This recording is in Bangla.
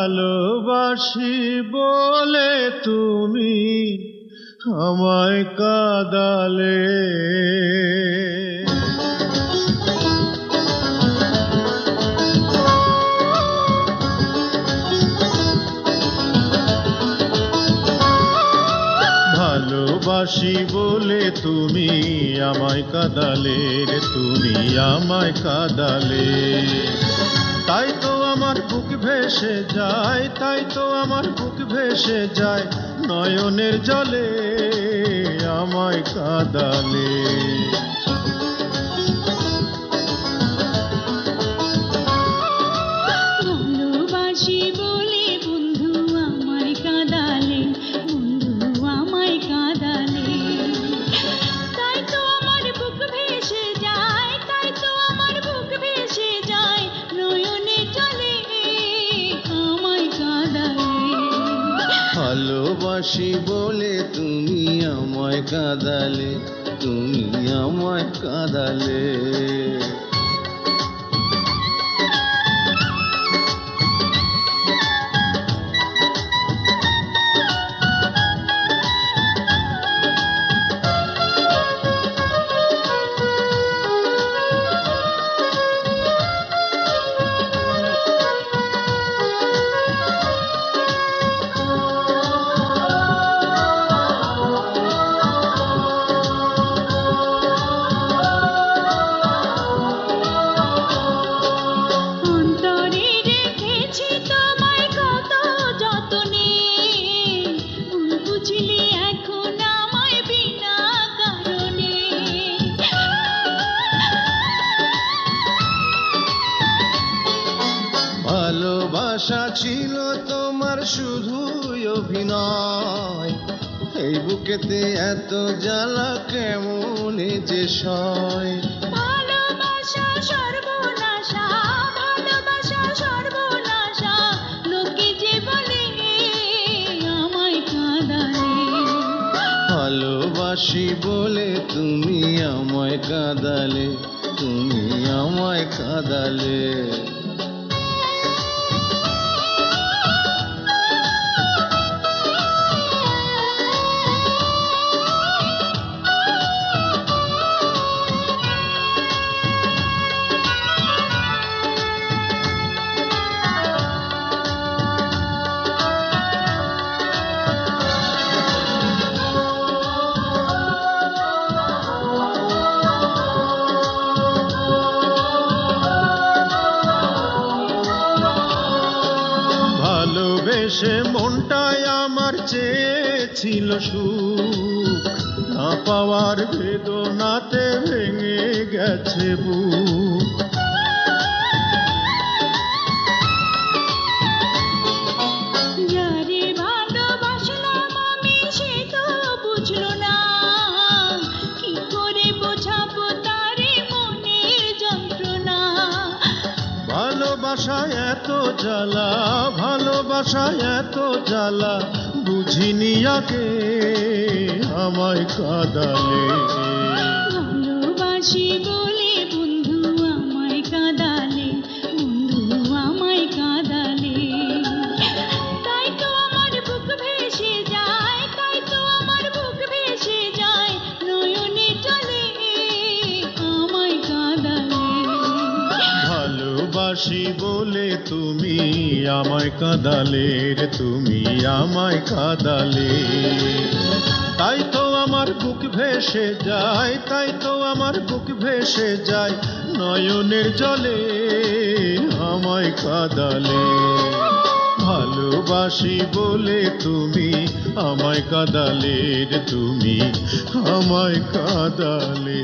ভালোবাসি বলে তুমি আমায় কাঁদালে। ভালোবাসি বলে তুমি আমায় কাঁদালে রে, তুমি আমায় কাঁদালে। তাই তো আমার বুক ভেসে যায়, তাই তো আমার বুক ভেসে যায় নয়নের জলে আমায় কাঁদালে। ভালোবাসি বলে বন্ধু আমায় কাঁদালে, বন্ধু আমায় কাঁদালে। তাই তো আমার বুক ভেসে যায়, তাই তো আমার বুক ভেসে যায় নয়নে জলে আমায় কাঁদালে। ভালোবাসি বলে তুমি আমায় কাঁদালে, তুমি আমায় কাঁদালে। অন্তরে রেখেছি তোমায় কত যতনে, ভুল বুঝলি এখন আমায় বিনা কারণে। ভালোবাসা ছিল তোমার শুধুই অভিনয়, এই বুকেতে এত জ্বালা কেমনে যে সয়। ভালোবাসা সর্বনাশা, ভালোবাসা সর্বনাশা, লোকে যে বলে আমায় কাঁদালে। ভালোবাসি বলে তুমি আমায় কাঁদালে, তুমি আমায় কাঁদালে। ভালোবেসে মনটাই আমার চেয়েছিল সুখ, না পাওয়ার বেদনাতে ভেঙে গেছে বুক। যারে ভালোবাসলাম আমি সে তো বুঝলো না, কি করে বোঝাবো তারে মনের যন্ত্রণা। ভালোবাসায় এত জ্বালা, ভালোবাসায় এত জ্বালা, বুঝিনি আগে আমায় কাঁদালে। ভালোবাসি বলে বন্ধু আমায় কাঁদালে, বন্ধু আমায় কাঁদালে। তাই তো আমার বুক ভেসে যায়, তাই তো আমার বুক ভেসে যায় নয়নে জলে আমায় কাঁদালে। ভালোবাসি বলে তুমি আমায় কাঁদালে রে, তুমি আমায় কাঁদালে। তাই তো আমার বুক ভেসে যায়, তাই তো আমার বুক ভেসে যায় নয়নের জলে আমায় কাঁদালে। ভালোবাসি বলে তুমি আমায় কাঁদালে রে, তুমি আমায় কাঁদালে।